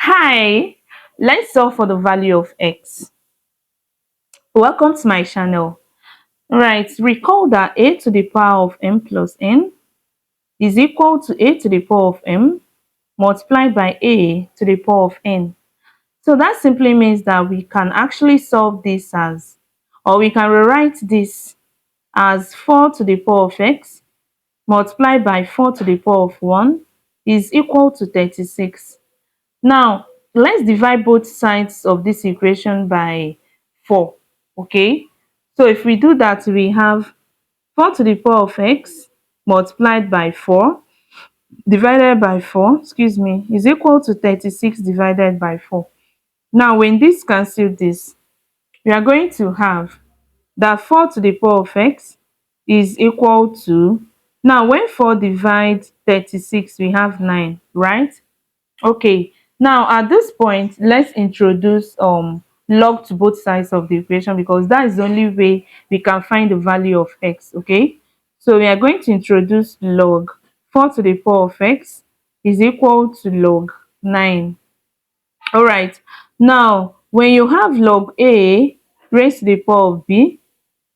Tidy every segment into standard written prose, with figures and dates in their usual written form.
Hi, let's solve for the value of x. Welcome to my channel. Right, recall that a to the power of m plus n is equal to a to the power of m multiplied by a to the power of n. So that simply means that we can actually solve this as, or we can rewrite this as 4 to the power of x multiplied by 4 to the power of 1 is equal to 36. Now, let's divide both sides of this equation by 4, okay? So if we do that, we have 4 to the power of x multiplied by 4 divided by 4, is equal to 36 divided by 4. Now, when this cancels this, we are going to have that 4 to the power of x is equal to, now when 4 divides 36, we have 9, right? Okay, now at this point, let's introduce log to both sides of the equation because that is the only way we can find the value of x, okay? So we are going to introduce log 4 to the power of x is equal to log 9. All right, now when you have log a raised to the power of b,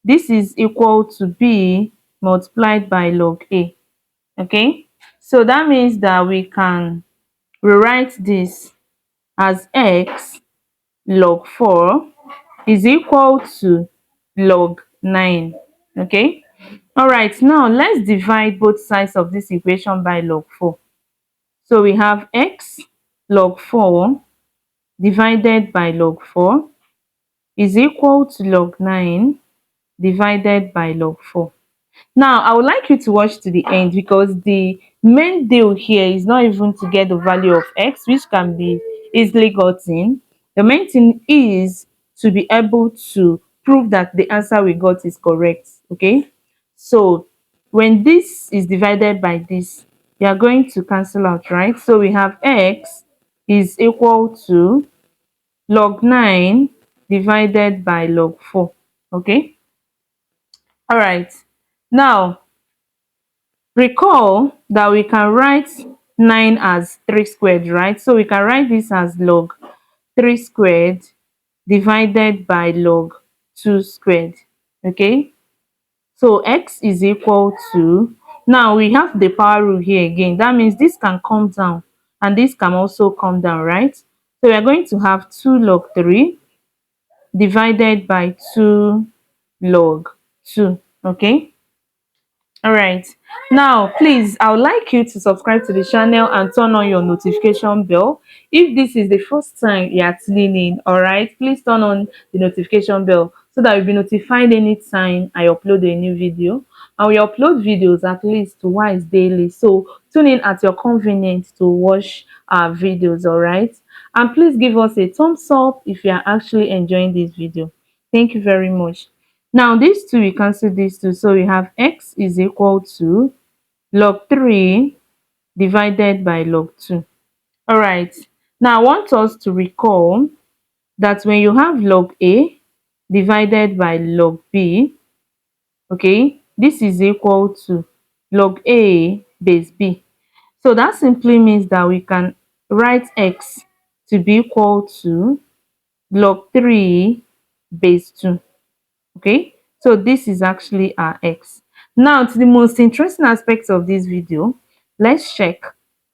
this is equal to b multiplied by log a, okay? So that means that we can rewrite this as x log 4 is equal to log 9, okay? All right, now let's divide both sides of this equation by log 4. So we have x log 4 divided by log 4 is equal to log 9 divided by log 4. Now, I would like you to watch to the end because the main deal here is not even to get the value of x, which can be easily gotten. The main thing is to be able to prove that the answer we got is correct, okay? So, when this is divided by this, we are going to cancel out, right? So, we have x is equal to log 9 divided by log 4, okay? All right. Now, recall that we can write 9 as 3 squared, right? So we can write this as log 3 squared divided by log 2 squared, okay? So x is equal to, now we have the power rule here again. That means this can come down and this can also come down, right? So we are going to have 2 log 3 divided by 2 log 2, okay? All right, now please, I would like you to subscribe to the channel and turn on your notification bell if this is the first time you are tuning in. All right, please turn on the notification bell so that you'll be notified anytime I upload a new video. And we upload videos at least twice daily, so tune in at your convenience to watch our videos. All right, and please give us a thumbs up if you are actually enjoying this video. Thank you very much. Now these two, we cancel these two, so we have x is equal to log 3 divided by log 2. All right, now I want us to recall that when you have log a divided by log b, okay, this is equal to log a base b. So that simply means that we can write x to be equal to log 3 base 2. Okay, so this is actually our x. Now, to the most interesting aspects of this video, let's check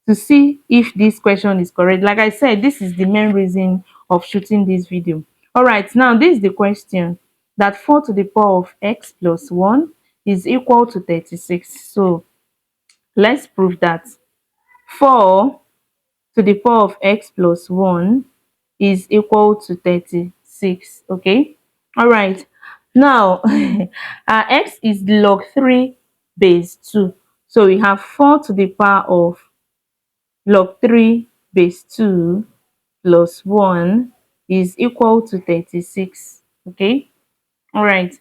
to see if this question is correct. Like I said, this is the main reason of shooting this video. All right, now this is the question, that 4 to the power of x plus 1 is equal to 36. So let's prove that 4 to the power of x plus 1 is equal to 36, okay? All right, now our x is log 3 base 2, so we have 4 to the power of log 3 base 2 plus 1 is equal to 36, okay? All right,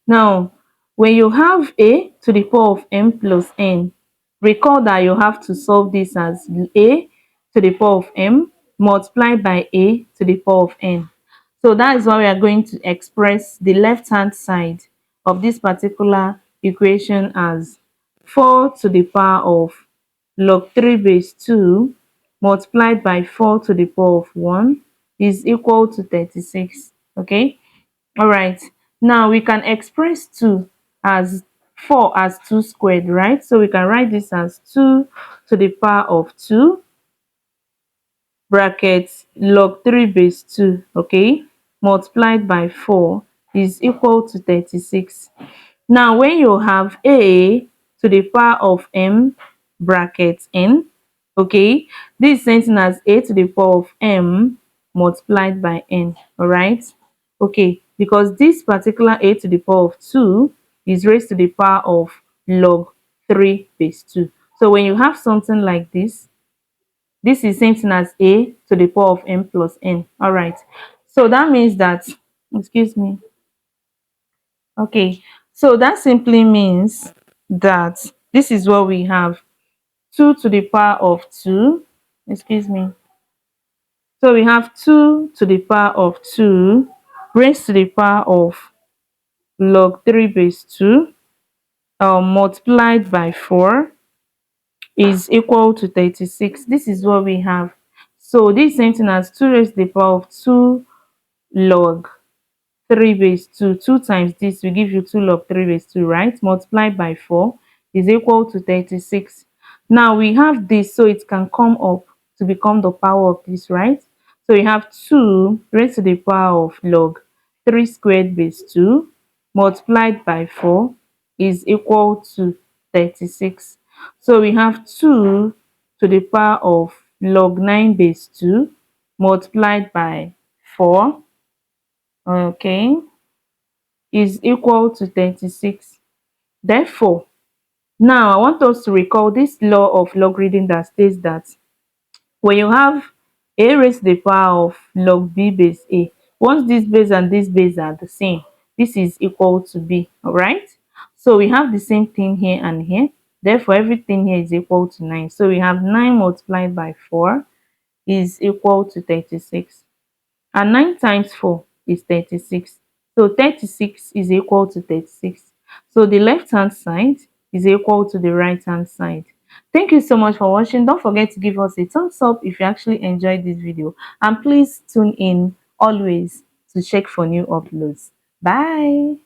now when you have a to the power of m plus n, recall that you have to solve this as a to the power of m multiplied by a to the power of n. So that is why we are going to express the left hand side of this particular equation as 4 to the power of log 3 base 2 multiplied by 4 to the power of 1 is equal to 36. Okay, all right. Now we can express 2 as 4 as 2 squared, right? So we can write this as 2 to the power of 2 bracket log 3 base 2, okay, multiplied by 4 is equal to 36. Now when you have a to the power of m bracket n, okay, this is same thing as a to the power of m multiplied by n, all right? Okay, because this particular a to the power of 2 is raised to the power of log 3 base 2. So when you have something like this is same thing as a to the power of m plus n. All right. So that means that, excuse me. Okay. So that simply means that this is what we have. 2 to the power of 2. Excuse me. So we have 2 to the power of 2 raised to the power of log 3 base 2 multiplied by 4 is equal to 36. This is what we have. So this is same thing as 2 raised to the power of 2 log 3 base 2. 2 times this will give you 2 log 3 base 2, right? Multiplied by 4 is equal to 36. Now we have this, so it can come up to become the power of this, right? So we have 2 raised to the power of log 3 squared base 2 multiplied by 4 is equal to 36. So we have 2 to the power of log 9 base 2 multiplied by 4, okay, is equal to 36. Therefore, now I want us to recall this law of logarithm that states that when you have a raised to the power of log b base a, once this base and this base are the same, this is equal to b, all right? So we have the same thing here and here. Therefore, everything here is equal to 9. So we have 9 multiplied by 4 is equal to 36. And 9 times 4 is 36. So 36 is equal to 36. So the left hand side is equal to the right hand side. Thank you so much for watching. Don't forget to give us a thumbs up if you actually enjoyed this video. And please tune in always to check for new uploads. Bye.